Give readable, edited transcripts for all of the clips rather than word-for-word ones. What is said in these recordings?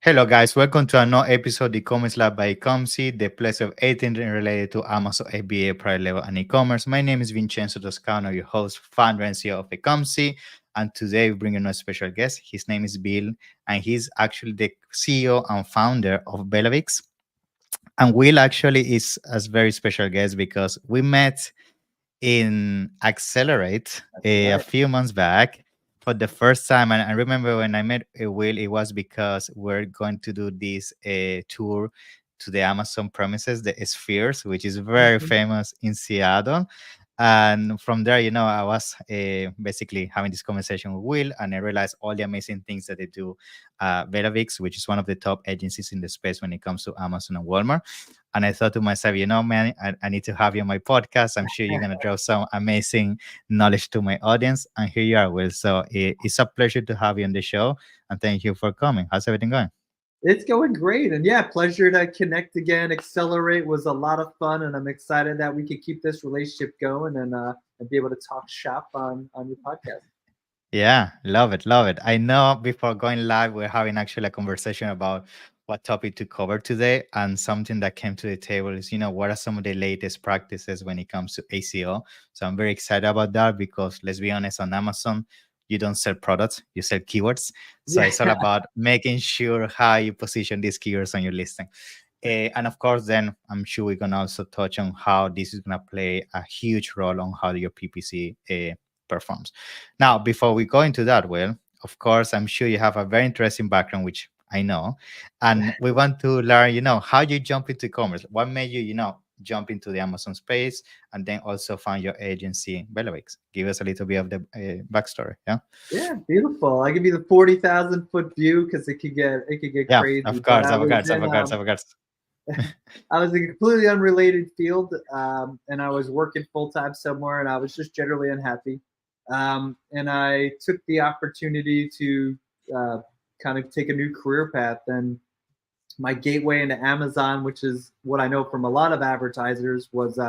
Hello, guys. Welcome to another episode of E-commerce Lab by Ecomcy, the place of everything related to Amazon FBA, private level, and e-commerce. My name is Vincenzo Toscano, your host, founder, and CEO of Ecomcy. And today we bring in a special guest. His name is Bill, and he's actually the CEO and founder of BellaVix. And Will actually is a very special guest because we met in Accelerate That's a right. few months back for the first time. And I remember when I met Will, it was because we're going to do this tour to the Amazon premises, the Spheres, which is very Mhm. famous in Seattle. And from there, I was basically having this conversation with Will, and I realized all the amazing things that they do. BellaVix, which is one of the top agencies in the space when it comes to Amazon and Walmart. And I thought to myself, man, I need to have you on my podcast. I'm sure you're going to drop some amazing knowledge to my audience. And here you are, Will. So it's a pleasure to have you on the show. And thank you for coming. How's everything going? It's going great. And yeah, pleasure to connect again. Accelerate was a lot of fun, and I'm excited that we could keep this relationship going and be able to talk shop on your podcast. Yeah, love it, love it. I know before going live, we're having actually a conversation about what topic to cover today. And something that came to the table is, what are some of the latest practices when it comes to ACO? So I'm very excited about that because let's be honest, on Amazon, you don't sell products, you sell keywords. So Yeah. it's all about making sure how you position these keywords on your listing. And of course, then I'm sure we're going to also touch on how this is going to play a huge role on how your PPC performs. Now, before we go into that, Will, of course, I'm sure you have a very interesting background, which I know. And we want to learn, how you jump into commerce. What made you, jump into the Amazon space and then also found your agency, BellaVix? Give us a little bit of the backstory. Yeah. Yeah, beautiful. I give you the 40,000 foot view because it could get Yeah, crazy. of But course, of course, of course, of course. I was in a completely unrelated field, and I was working full time somewhere, and I was just generally unhappy. And I took the opportunity to uh, kind of take a new career path. And my gateway into Amazon, which is what I know from a lot of advertisers, was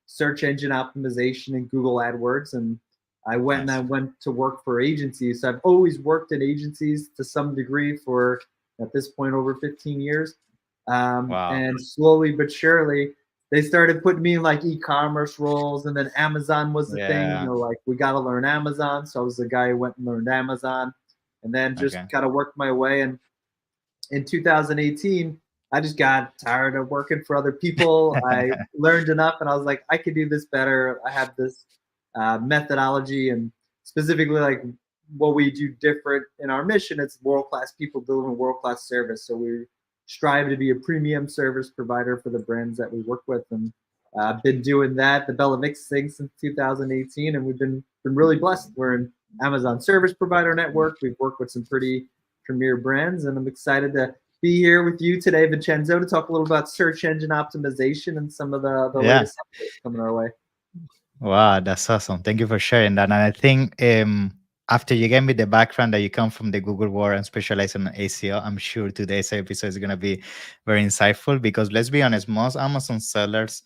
search engine optimization and Google AdWords. And I Nice. went to work for agencies. So I've always worked in agencies to some degree for at this point over 15 years. Wow. And slowly but surely, they started putting me in like e-commerce roles, and then Amazon was the thing. Yeah. Like we got to learn Amazon, so I was the guy who went and learned Amazon, and then just Okay. kind of worked my way. And in 2018, I just got tired of working for other people. I learned enough, and I was like, I could do this better. I have this methodology, and specifically like what we do different in our mission. It's world class people delivering world class service. So we strive to be a premium service provider for the brands that we work with, and I've been doing that, the BellaVix thing, since 2018, and we've been really blessed. We're an Amazon service provider network. We've worked with some pretty premier brands, and I'm excited to be here with you today, Vincenzo, to talk a little about search engine optimization and some of the Yeah. latest updates coming our way. Wow, that's awesome. Thank you for sharing that. And I think after you gave me the background that you come from the Google world and specialize in ACO, I'm sure today's episode is going to be very insightful because let's be honest, most Amazon sellers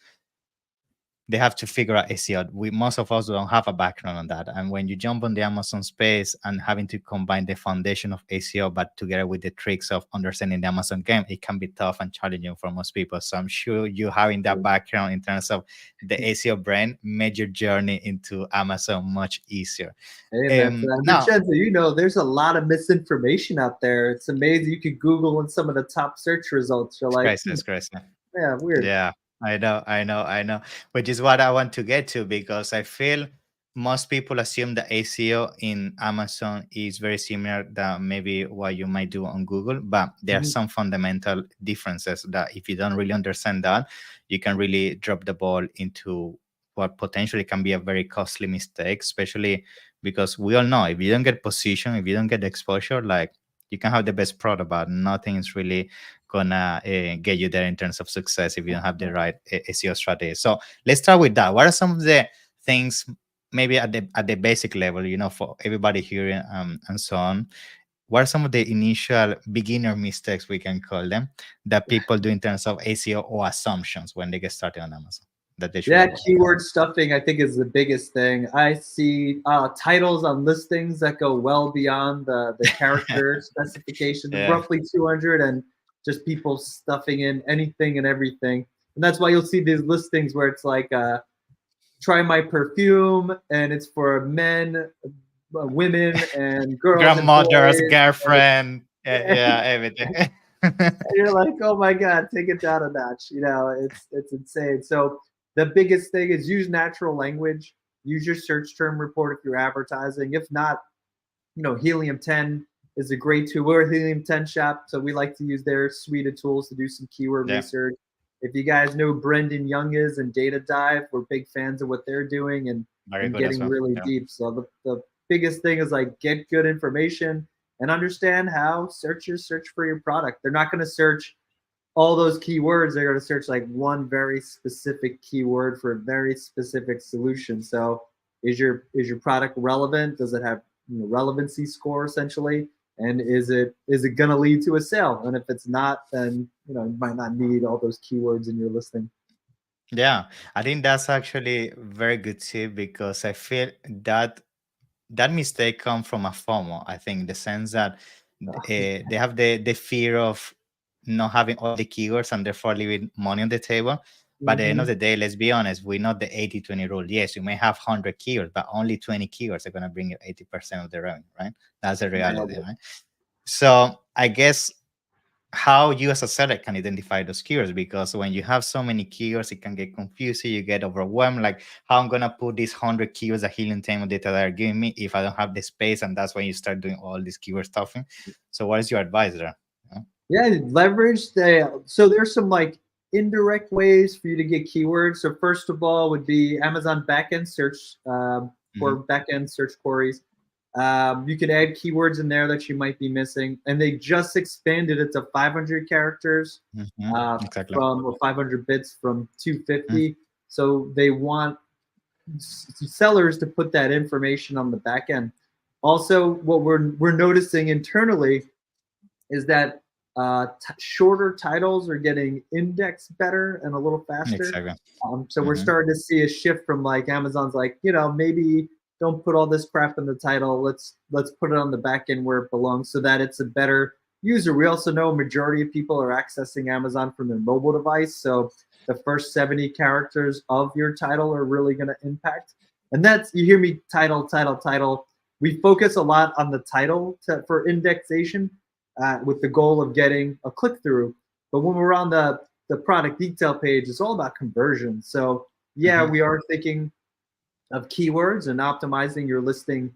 they have to figure out SEO. We most of us don't have a background on that. And when you jump on the Amazon space and having to combine the foundation of SEO, but together with the tricks of understanding the Amazon game, it can be tough and challenging for most people. So I'm sure you having that background in terms of the SEO brand made your journey into Amazon much easier. Hey, man, Now, Vincenzo, there's a lot of misinformation out there. It's amazing. You could Google in some of the top search results. You're it's like, crazy, it's crazy. yeah, weird. Yeah, I know. Which is what I want to get to because I feel most people assume the ACO in Amazon is very similar that maybe what you might do on Google, but there are Mhm. some fundamental differences that if you don't really understand that, you can really drop the ball into what potentially can be a very costly mistake, especially because we all know if you don't get position, if you don't get exposure, like you can have the best product, but nothing is really gonna get you there in terms of success if you don't have the right SEO strategy. So let's start with that. What are some of the things, maybe at the basic level, for everybody here and so on? What are some of the initial beginner mistakes we can call them that people do in terms of SEO or assumptions when they get started on Amazon? that they should Yeah, avoid? keyword stuffing I think is the biggest thing. I see titles on listings that go well beyond the character specification, Yeah, roughly 200, and just people stuffing in anything and everything. And that's why you'll see these listings where it's like, try my perfume, and it's for men, women, and girls and grandmother's boys. And girlfriend. Yeah, it's, yeah, everything. and you're like, oh my god, take it down a notch. It's insane. So the biggest thing is use natural language. Use your search term report if you're advertising. If not, Helium 10 is a great tool. We're a Helium 10 shop, so we like to use their suite of tools to do some keyword Yeah, research. If you guys know Brendan Young is and Data Dive, we're big fans of what they're doing very and good as getting well. really Yeah. deep. So the biggest thing is like get good information and understand how searchers search for your product. They're not going to search all those keywords. They're going to search like one very specific keyword for a very specific solution. So is your product relevant? Does it have relevancy score essentially? And is it going to lead to a sale? And if it's not, then you might not need all those keywords in your listing. Yeah, I think that's actually very good tip because I feel that that mistake comes from a FOMO. I think the sense that they have the fear of not having all the keywords and therefore leaving money on the table. But at the end of Mm-hmm. the day, let's be honest, we know the 80-20 rule. Yes, you may have 100 keywords, but only 20 keywords are going to bring you 80% of the revenue, right? That's the reality, right? So I guess how you as a seller can identify those keywords, because when you have so many keywords it can get confusing, you get overwhelmed, like how I'm gonna put these 100 keywords that Helium 10 data that are giving me if I don't have the space, and that's when you start doing all this keyword stuffing. So what is your advice there? Yeah. Yeah, leverage the so there's some like indirect ways for you to get keywords. So first of all would be Amazon backend search Mhm, for backend search queries. You can add keywords in there that you might be missing, and they just expanded it to 500 characters exactly. from or 500 bits from Mm, 250. So they want sellers to put that information on the back end. Also, what we're noticing internally is that shorter titles are getting indexed better and a little faster. exactly. So we're Hmm. starting to see a shift from like Amazon's like, maybe don't put all this crap in the title. Let's put it on the back end where it belongs so that it's a better user. We also know a majority of people are accessing Amazon from their mobile device. So the first 70 characters of your title are really going to impact. And that's, you hear me, title, title, title. We focus a lot on the title for indexation with the goal of getting a click through. But when we're on the product detail page, it's all about conversion. So yeah, Hmm. we are thinking of keywords and optimizing your listing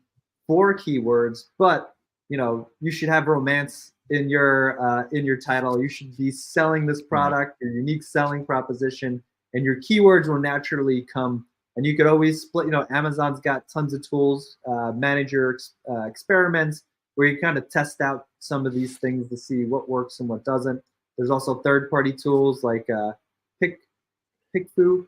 for keywords, but you should have romance in your title. You should be selling this Right. product, your unique selling proposition, and your keywords will naturally come. And you could always split. Amazon's got tons of tools, manage your experiments, where you kind of test out some of these things to see what works and what doesn't. There's also third-party tools like Pick PickFu,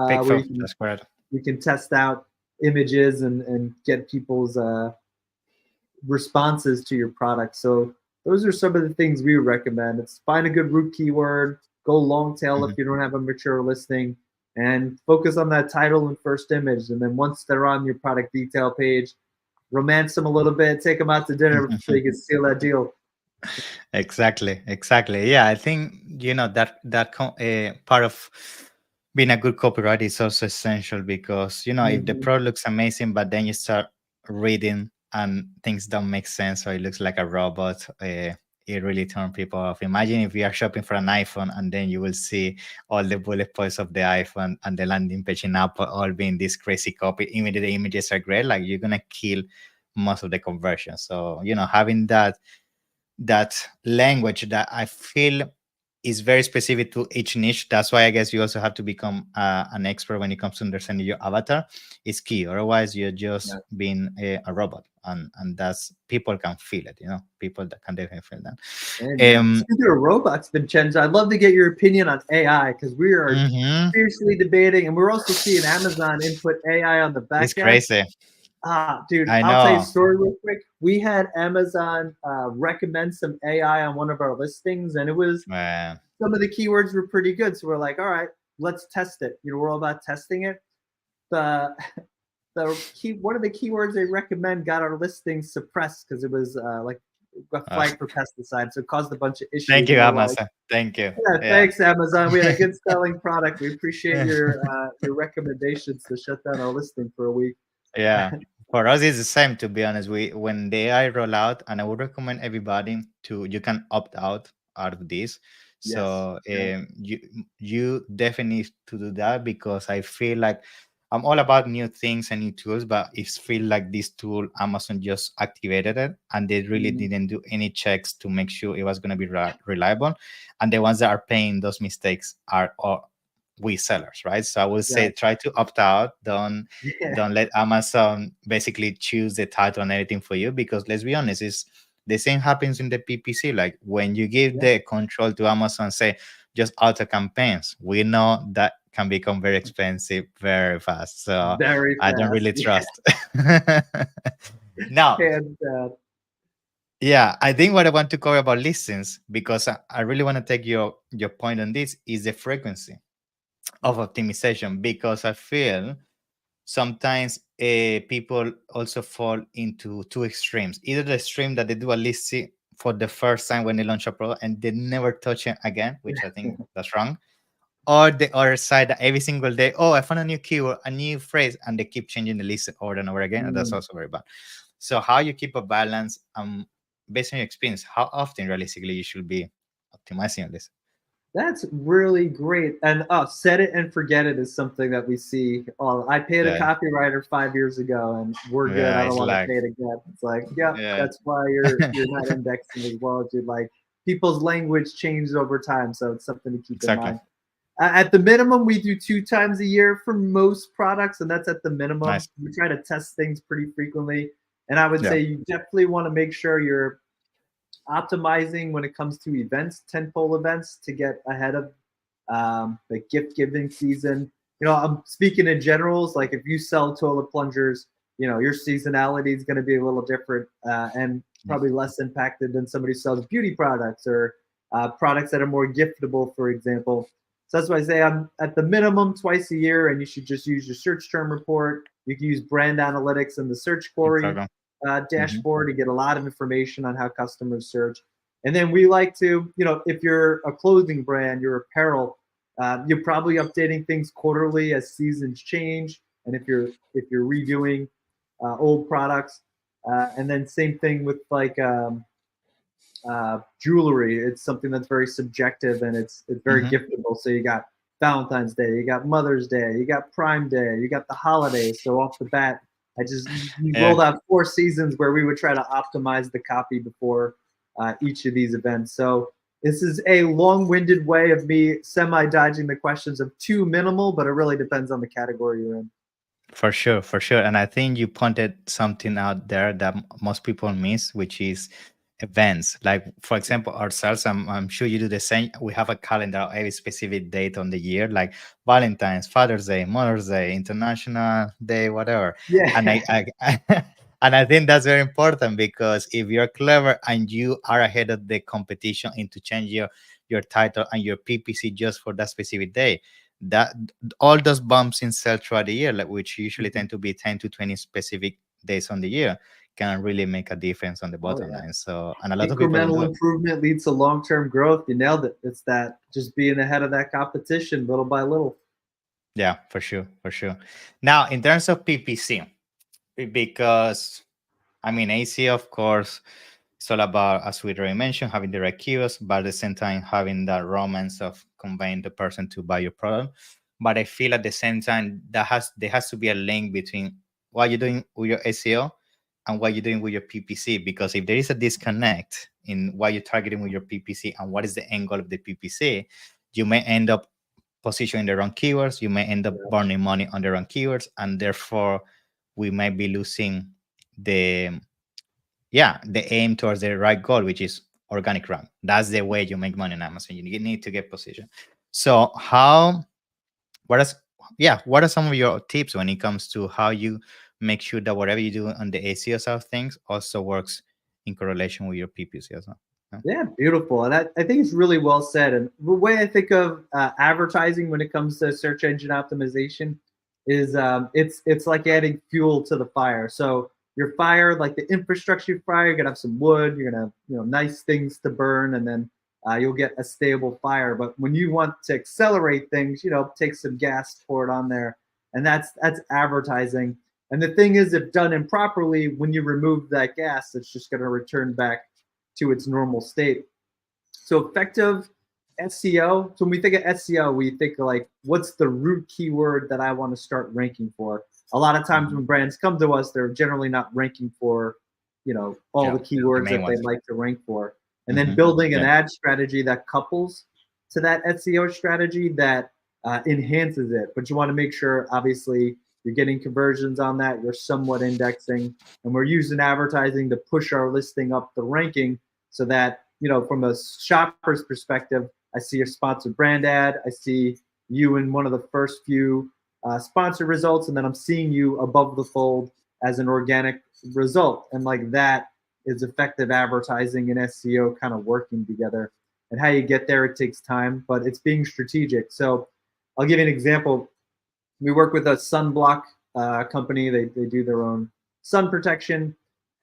Big where phone, that's correct. you can test out images and get people's responses to your product. So those are some of the things we recommend. It's find a good root keyword, go long tail if Mhm. you don't have a mature listing, and focus on that title and first image. And then once they're on your product detail page, romance them a little bit, take them out to dinner so you can seal that deal. Exactly, exactly. Yeah, I think that part of being a good copywriter is also essential, because if the Mm-hmm. product looks amazing, but then you start reading and things don't make sense, or it looks like a robot, it really turns people off. Imagine if you are shopping for an iPhone and then you will see all the bullet points of the iPhone and the landing page in Apple all being this crazy copy. Even if the images are great, like you're gonna kill most of the conversion. So having that language that I feel is very specific to each niche. That's why I guess you also have to become an expert when it comes to understanding your avatar. Is key. Otherwise, you're just Yeah. being a robot, and that's people can feel it. People that can definitely feel Hey that. man, speaking of robots, Vincenzo, I'd love to get your opinion on AI because we are Mhm. fiercely debating, and we're also seeing Amazon input AI on the back It's end. crazy. Dude, I I'll tell you a know. story real quick. We had Amazon recommend some AI on one of our listings, and it was Man. some of the keywords were pretty good. So we're like, all right, let's test it. You know, we're all about testing it. The one of the keywords they recommend got our listing suppressed because it was like got Uh, flagged for pesticide, so it caused a bunch of thank issues. you, And we're like, Amazon. Thank you. yeah, Yeah. thanks Amazon. We had a good selling product. We appreciate your recommendations to shut down our listing for a week. Yeah, for us it's the same, to be honest. We when the AI roll out, and I would recommend everybody to you can opt out of this. Yes. So Yeah. you definitely need to do that, because I feel like I'm all about new things and new tools, but it feel like this tool Amazon just activated it and they really Mhm. didn't do any checks to make sure it was going to be reliable, and the ones that are paying those mistakes are all we sellers, right? So I would Yeah. say try to opt out. Yeah. Don't let Amazon basically choose the title and everything for you, because let's be honest, it's the same happens in the PPC. Like when you give Yeah. the control to Amazon, say just auto campaigns, we know that can become very expensive very fast. So Very I don't fast. really Yeah. trust. Now, And yeah, I think what I want to cover about listings, because I really want to take your point on this, is the frequency of optimization, because I feel sometimes people also fall into two extremes. Either the extreme that they do a listing for the first time when they launch a product and they never touch it again, which I think that's wrong. Or the other side, that every single day, oh, I found a new keyword, a new phrase, and they keep changing the list over and over again. And that's mm, also very bad. So how you keep a balance, based on your experience, how often realistically you should be optimizing your list? that's really great. And set it and forget it is something that we see. Oh, I paid a Yeah. copywriter 5 years ago, and we're good. Yeah, I don't it's want to like, pay it again. It's like, yeah, yeah. that's why you're not indexing as well as you'd like. People's language changes over time, so it's something to keep in Exactly. mind. At the minimum, we do 2 times a year for most products, and that's at the minimum. Nice. We try to test things pretty frequently, and I would Yeah. say you definitely want to make sure you're optimizing when it comes to events, tentpole events, to get ahead of the gift giving season. You know, I'm speaking in generals. Like if you sell toilet plungers, you know your seasonality is going to be a little different and Yeah. probably less impacted than somebody who sells beauty products or products that are more giftable, for example. So that's why I say I'm at the minimum twice a year, and you should just use your search term report. You can use brand analytics in the search query Exactly. Hmm. dashboard to get a lot of information on how customers search. And then we like to, you know, if you're a clothing brand, your apparel, you're probably updating things quarterly as seasons change, and if you're redoing old products, and then same thing with like jewelry. It's something that's very subjective and it's very Hmm. giftable. So you got Valentine's Day, you got Mother's Day, you got Prime Day, you got the holidays. So off the bat, I just we Yeah, rolled out 4 seasons where we would try to optimize the copy before each of these events. So this is a long-winded way of me semi-dodging the questions of too minimal, but it really depends on the category you're in. for sure, for sure. And I think you pointed something out there that most people miss, which is events. Like, for example, ourselves, I'm sure you do the same. We have a calendar of every specific date on the year, like Valentine's, Father's Day, Mother's Day, International Day, whatever. And Yeah. I and I think that's very important, because if you're clever and you are ahead of the competition into change your title and your PPC just for that specific day, that all those bumps in sales throughout the year, like which usually tend to be 10 to 20 specific days on the year, can really make a difference on the Oh bottom yeah. line. So, and a lot of people don't Incremental do it. improvement leads to long-term growth. You nailed it. It's that just being ahead of that competition little by little. Yeah, for sure, for sure. Now, in terms of PPC, because I mean, AC, of course, it's all about, as we already mentioned, having the right keywords, but at the same time, having that romance of conveying the person to buy your product. But I feel at the same time, there has to be a link between what you're doing with your SEO and what you're doing with your PPC. Because if there is a disconnect in what you're targeting with your PPC and what is the end goal of the PPC, you may end up positioning the wrong keywords. You may end up Yeah. burning money on the wrong keywords, and therefore we might be losing the the aim towards the right goal, which is organic rank. That's the way you make money on Amazon. You need to get position. So how what is what are some of your tips when it comes to how you make sure that whatever you do on the ACO side of things also works in correlation with your PPC as well? Yeah, beautiful. And I think it's really well said. And the way I think of advertising when it comes to search engine optimization is it's like adding fuel to the fire. So your fire, like the infrastructure fire, you're gonna have some wood, you're gonna have nice things to burn, and then you'll get a stable fire. But when you want to accelerate things, take some gas, pour it on there, and that's advertising. And the thing is, if done improperly, when you remove that gas, it's just gonna return back to its normal state. So effective SEO. So when we think of SEO, we think of like, what's the root keyword that I want to start ranking for? A lot of times Mhm. when brands come to us, they're generally not ranking for, all Yeah, the the keywords main that they ones. like to rank for. And then Hmm. building an Yeah. ad strategy that couples to that SEO strategy that enhances it. But you want to make sure, obviously, you're getting conversions on that, you're somewhat indexing, and we're using advertising to push our listing up the ranking so that, from a shopper's perspective, I see a sponsored brand ad, I see you in one of the first few sponsored results, and then I'm seeing you above the fold as an organic result. And like that is effective advertising and SEO kind of working together. And how you get there, it takes time, but it's being strategic. So I'll give you an example. We work with a sunblock company. They do their own sun protection.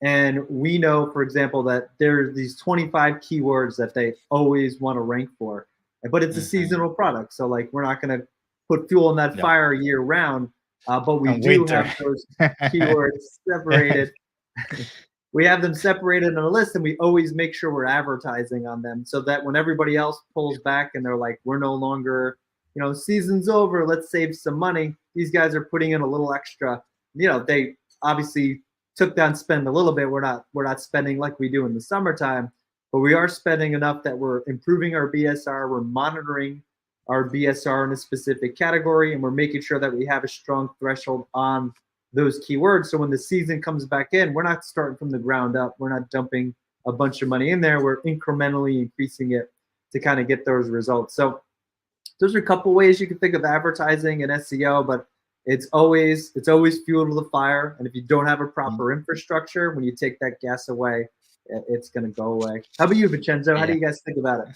And we know, for example, that there's these 25 keywords that they always want to rank for. But it's a Hmm. seasonal product. So, like, we're not going to put fuel in that Yeah. fire year round. But we And do winter. have those keywords separated. We have them separated on a list, and we always make sure we're advertising on them so that when everybody else pulls back and they're like, we're no longer, season's over, let's save some money, these guys are putting in a little extra. They obviously took down spend a little bit. We're not spending like we do in the summertime, but we are spending enough that we're improving our BSR, we're monitoring our BSR in a specific category, and we're making sure that we have a strong threshold on those keywords. So when the season comes back in, we're not starting from the ground up. We're not dumping a bunch of money in there. We're incrementally increasing it to kind of get those results. So those are a couple ways you can think of advertising and SEO, but it's always fuel to the fire. And if you don't have a proper infrastructure, when you take that gas away, it's going to go away. How about you, Vincenzo? How do Yeah. you guys think about it?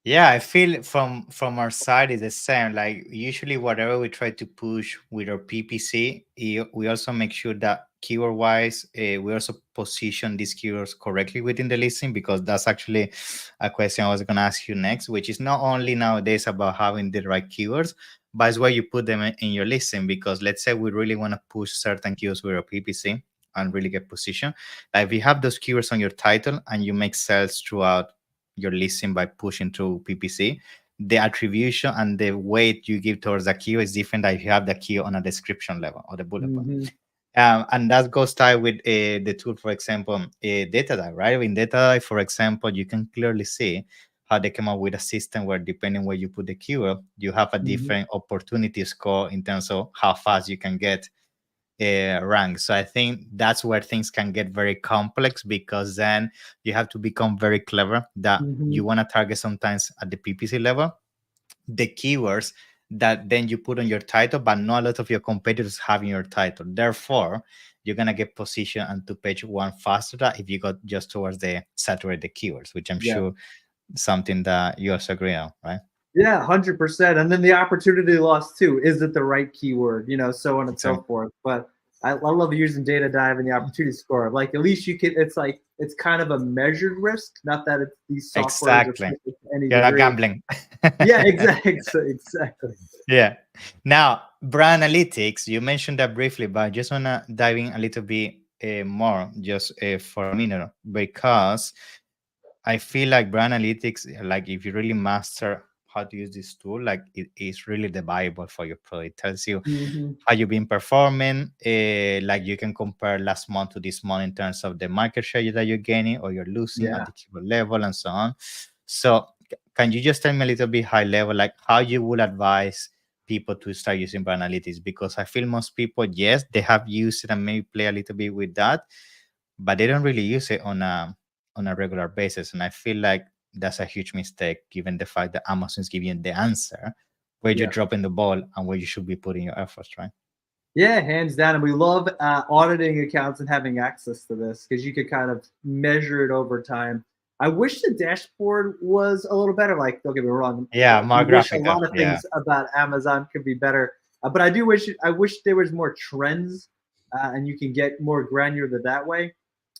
Yeah, I feel from our side is the same. Like usually, whatever we try to push with our PPC, we also make sure that keyword wise, we also position these keywords correctly within the listing, because that's actually a question I was going to ask you next, which is not only nowadays about having the right keywords, but it's where you put them in your listing. Because let's say we really want to push certain keywords with our PPC and really get position. Like if you have those keywords on your title and you make sales throughout your listing by pushing through PPC, the attribution and the weight you give towards the keyword is different than if you have the keyword on a description level or the bullet point. Mm-hmm. And that goes tied with the tool, for example, data dive, right? In data dive, for example, you can clearly see how they came up with a system where depending where you put the keyword, you have a Mm-hmm. different opportunity score in terms of how fast you can get rank. So I think that's where things can get very complex, because then you have to become very clever that Mm-hmm. you want to target sometimes at the PPC level the keywords that then you put on your title, but not a lot of your competitors have in your title. Therefore, you're gonna get position and to page one faster than if you got just towards the saturated keywords, which I'm Yeah. sure something that you also agree on, right? Yeah, 100%. And then the opportunity loss too. Is it the right keyword? So on and so So forth. But I love using data dive and the opportunity score. Like at least you can. It's like it's kind of a measured risk. Not that it's these softwares are exactly, perfect to any you're not degree. gambling. Yeah, exactly, exactly. Yeah. Now, brand analytics, you mentioned that briefly, but I just want to dive in a little bit more, just for a minute, because I feel like brand analytics, like if you really master how to use this tool, like it is really the Bible for your product. It tells you Mm-hmm. how you've been performing. Like you can compare last month to this month in terms of the market share that you're gaining or you're losing at Yeah. the keyword level and so on. So can you just tell me a little bit high level, like how you would advise people to start using brand analytics? Because I feel most people, yes, they have used it and maybe play a little bit with that, but they don't really use it on a regular basis. And I feel like that's a huge mistake, given the fact that Amazon's giving you the answer where you're Yeah. dropping the ball and where you should be putting your efforts, right? Yeah, hands down. And we love auditing accounts and having access to this because you could kind of measure it over time. I wish the dashboard was a little better. Like, don't get me wrong, Yeah, more we wish a graphical. lot of Yeah. things about Amazon could be better, but I wish there was more trends, and you can get more granular that way.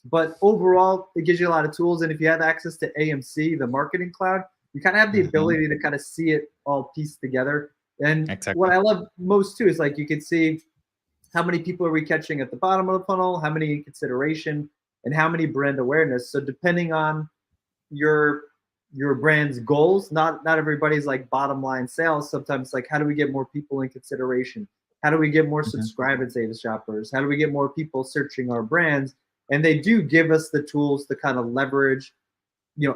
But overall, it gives you a lot of tools, and if you have access to AMC, the marketing cloud, you kind of have the Hmm. ability to kind of see it all pieced together. And what Exactly. I love most too is like you can see how many people are we catching at the bottom of the funnel, how many in consideration, and how many brand awareness. So depending on your your brand's goals. Not everybody's like bottom line sales. Sometimes like how do we get more people in consideration? How do we get more Hmm. subscribe and save shoppers? How do we get more people searching our brands? And they do give us the tools to kind of leverage,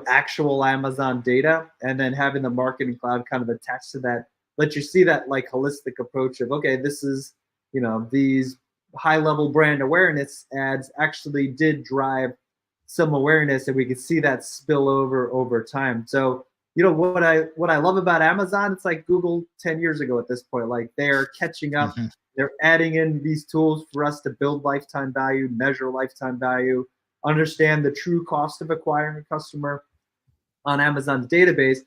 actual Amazon data, and then having the marketing cloud kind of attached to that, let you see that like holistic approach of, okay, this is, these high level brand awareness ads actually did drive some awareness, and we could see that spill over time. So, what I love about Amazon, it's like Google 10 years ago at this point. Like they're catching up, Hmm. they're adding in these tools for us to build lifetime value, measure lifetime value, understand the true cost of acquiring a customer on Amazon's database.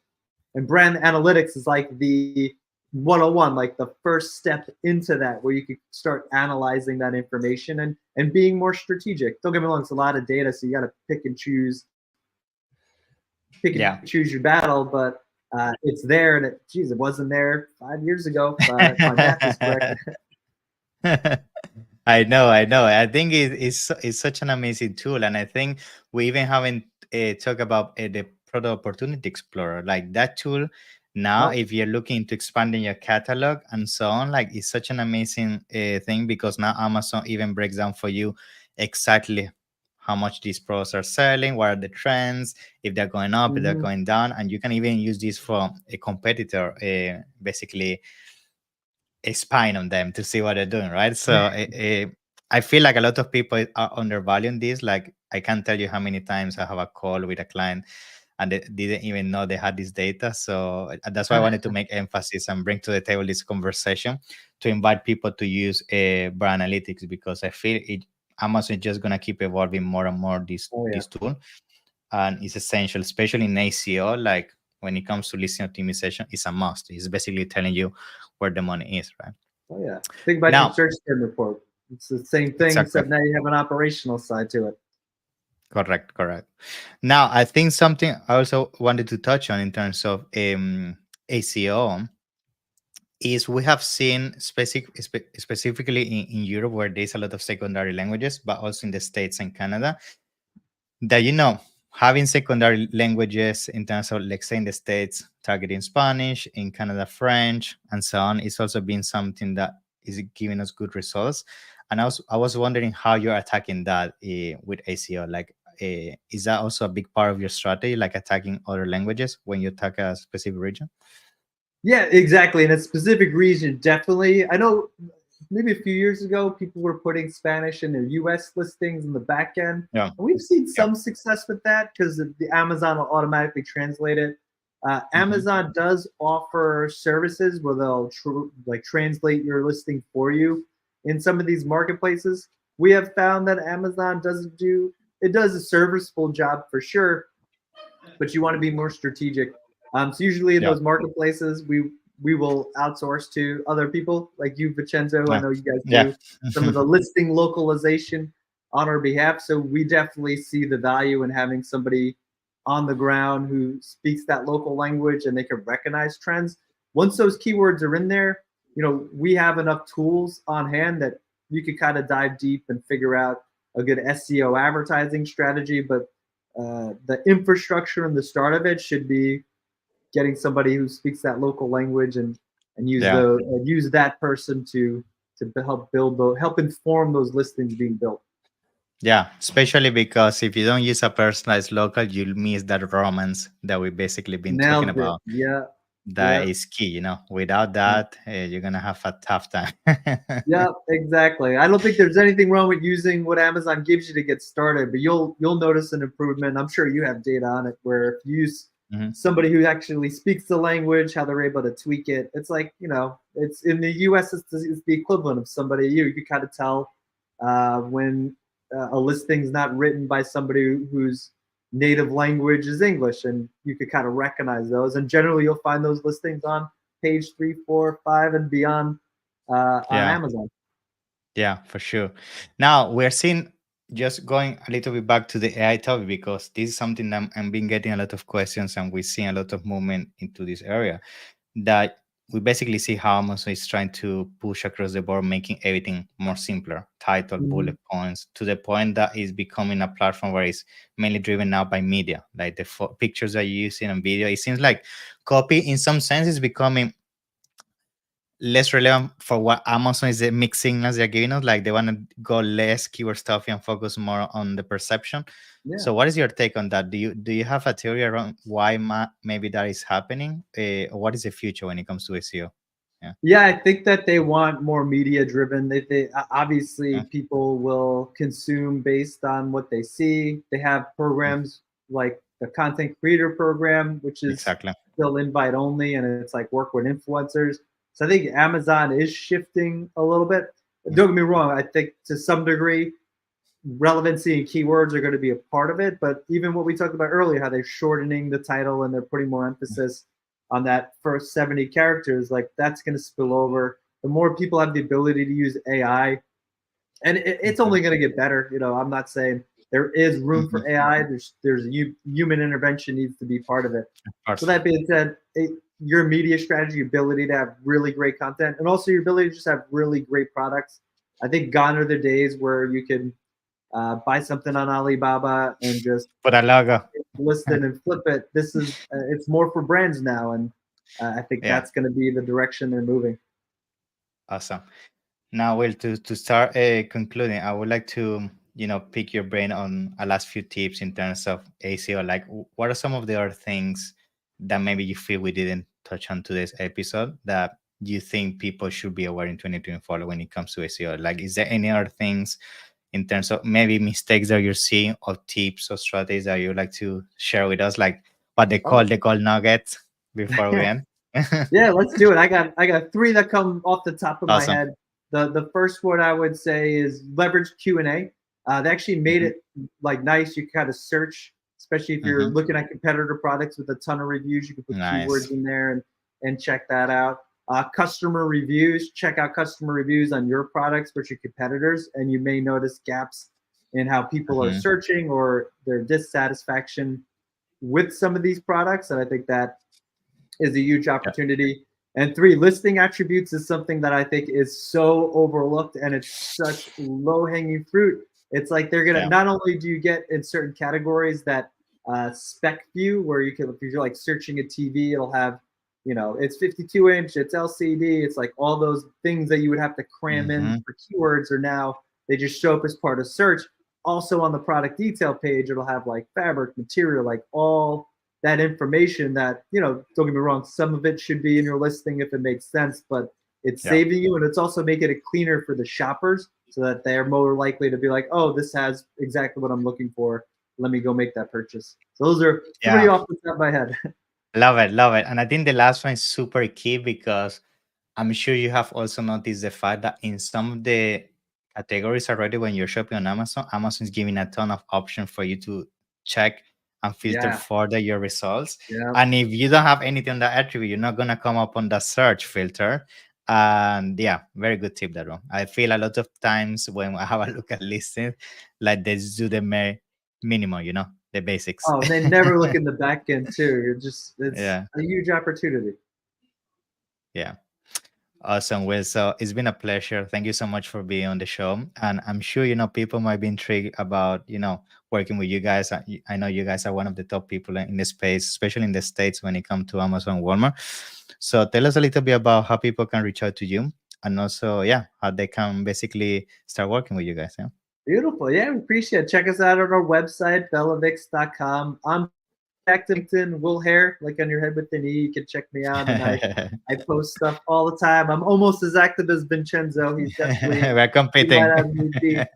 And brand analytics is like the 101, like the first step into that, where you can start analyzing that information and being more strategic. Don't get me wrong, it's a lot of data, so you got to pick and Yeah. choose your battle, but it's there, and geez, it wasn't there 5 years ago, if my math is correct. I know, I know. I think it's such an amazing tool, and I think we even haven't talked about the Product Opportunity Explorer. Like that tool now, Oh, if you're looking into expanding your catalog and so on, like it's such an amazing thing because now Amazon even breaks down for you exactly how much these products are selling, what are the trends, if they're going up, if they're mhm. going down, and you can even use this for a competitor, basically spying on them to see what they're doing, right? So I feel like a lot of people are undervaluing this. Like I can't tell you how many times I have a call with a client and they didn't even know they had this data. So that's why I wanted to make emphasis and bring to the table this conversation to invite people to use brand analytics because I feel Amazon is just gonna keep evolving more and more Oh yeah, this tool, and it's essential, especially in ACO. Like when it comes to listing optimization, it's a must. It's basically telling you where the money is, right? oh yeah. Think about your Now, search term report. It's the same thing, exactly. except now you have an operational side to it. Correct, correct. Now, I think something I also wanted to touch on in terms of ACO is we have seen specifically in Europe where there's a lot of secondary languages, but also in the States and Canada, that having secondary languages in terms of, like, say, in the States targeting Spanish, in Canada French, and so on, is also been something that is giving us good results. And I was wondering how you're attacking that with ACO. Like, is that also a big part of your strategy, like attacking other languages when you attack a specific region? Yeah, exactly. In a specific region, definitely. I know maybe a few years ago, people were putting Spanish in their US listings in the back end. Yeah. And we've seen Yeah. some success with that because the Amazon will automatically translate it. Hmm. Amazon does offer services where they'll like translate your listing for you in some of these marketplaces. We have found that Amazon doesn't do it does a serviceable job for sure, but you want to be more strategic. So usually in Yeah. those marketplaces, we will outsource to other people like you, Vincenzo. I Yeah. know you guys Yeah. do some of the listing localization on our behalf. So we definitely see the value in having somebody on the ground who speaks that local language and they can recognize trends. Once those keywords are in there, we have enough tools on hand that you could kind of dive deep and figure out a good SEO advertising strategy. But the infrastructure and the start of it should be getting somebody who speaks that local language and Yeah. use that person to help inform those listings being built. Yeah, especially because if you don't use a personalized local, you'll miss that romance that we've basically been talking Nailed it. about. Yeah, That yeah, is key. Without that, you're gonna have a tough time. yeah. Exactly. I don't think there's anything wrong with using what Amazon gives you to get started, but you'll notice an improvement. I'm sure you have data on it where if you use Mhm. somebody who actually speaks the language, how they're able to tweak it. It's like, it's in the US, it's the equivalent of somebody. You kind of tell when a listing's not written by somebody who's native language is English, and you could kind of recognize those. And generally, you'll find those listings on page 3, 4, 5, and beyond on Yeah. Amazon. Yeah, for sure. Now we're seeing, just going a little bit back to the AI topic, because this is something that I'm been getting a lot of questions, and we're seeing a lot of movement into this area. That we basically see how Amazon is trying to push across the board, making everything more simpler, title, Mhm. bullet points, to the point that is becoming a platform where it's mainly driven now by media, like the pictures that you're using and video. It seems like copy, in some sense, is becoming less relevant for what Amazon is the mixed signals they're giving us. Like they want to go less keyword stuffy and focus more on the perception. Yeah. So, what is your take on that? Do you have a theory around why maybe that is happening? Or what is the future when it comes to SEO? Yeah. Yeah, I think that they want more media driven. Obviously Yeah. people will consume based on what they see. They have Mm. programs like the content creator program, which is Exactly. still invite only, and it's like work with influencers. So I think Amazon is shifting a little bit. Mm. Don't get me wrong. I think to some degree relevancy and keywords are going to be a part of it. But even what we talked about earlier, how they're shortening the title and they're putting more emphasis on that first 70 characters, like that's going to spill over. The more people have the ability to use AI, and it's Okay. only going to get better. I'm not saying there is room Mhm. for AI. There's human intervention needs to be part of it. Of So course. that being said, your media strategy, ability to have really great content, and also your ability to just have really great products. I think gone are the days where you can buy something on Alibaba and just For a logo. list it and flip it. This is it's more for brands now, and I think Yeah. that's going to be the direction they're moving. Awesome. Now, Will, to start concluding, I would like to, pick your brain on a last few tips in terms of ACO. Like, what are some of the other things that maybe you feel we didn't touch on today's episode that you think people should be aware in 2024 when it comes to ACO? Like, is there any other things in terms of maybe mistakes that you're seeing, or tips or strategies that you'd like to share with us? Like, what they call Oh, the gold nuggets before we end? yeah, let's do it. I got three that come off the top of my Awesome. head. The first one I would say is leverage Q&A. They actually made Hmm. it like nice. You kind of search, especially if you're Hmm. looking at competitor products with a ton of reviews. You can put Nice. keywords in there and check that out. Customer reviews. Check out customer reviews on your products versus your competitors, and you may notice gaps in how people are Hmm. searching or their dissatisfaction with some of these products. And I think that is a huge Yeah. opportunity. And three, listing attributes is something that I think is so overlooked, and it's such low hanging fruit. It's like they're gonna, Yeah. not only do you get in certain categories that spec view, where you can, if you're like searching a TV, it'll have, it's 52-inch, it's LCD, it's like all those things that you would have to cram in Hmm. for keywords are now, they just show up as part of search. Also on the product detail page, it'll have like fabric, material, like all that information that, don't get me wrong, some of it should be in your listing if it makes sense, but it's Yeah. saving you, and it's also making it cleaner for the shoppers so that they're more likely to be like, oh, this has exactly what I'm looking for. Let me go make that purchase. So those are three Yeah. off the top of my head. Love it. Love it. And I think the last one is super key, because I'm sure you have also noticed the fact that in some of the categories already, when you're shopping on Amazon, Amazon is giving a ton of options for you to check and filter Yeah. further your results. Yeah. And if you don't have anything on that attribute, you're not gonna come up on the search filter. And yeah, very good tip, that one. I feel a lot of times when I have a look at listings, like they just do the minimum, the basics. Oh, and they never look in the back end too. It's Yeah. a huge opportunity. Yeah. Awesome, Will. So it's been a pleasure. Thank you so much for being on the show. And I'm sure, people might be intrigued about, working with you guys. I know you guys are one of the top people in the space, especially in the States when it comes to Amazon and Walmart. So tell us a little bit about how people can reach out to you, and also, yeah, how they can basically start working with you guys. Yeah. Beautiful. Yeah, we appreciate it. Check us out on our website, bellavix.com. I'm active on LinkedIn, Will Haire, like on your head with an E. You can check me out, and I post stuff all the time. I'm almost as active as Vincenzo. He's definitely, We're he might competing. have me beat.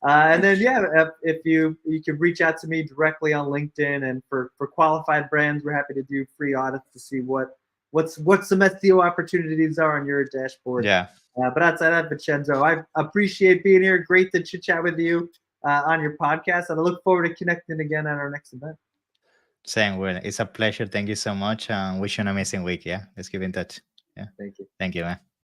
And then yeah, if you can reach out to me directly on LinkedIn, and for qualified brands, we're happy to do free audits to see what some SEO opportunities are on your dashboard. Yeah. But outside of that, Vincenzo, I appreciate being here. Great to chit chat with you. on your podcast, and I look forward to connecting again at our next event. Same, Will. It's a pleasure. Thank you so much. Wish you an amazing week. Yeah. Let's keep in touch. Yeah. Thank you. Thank you, man.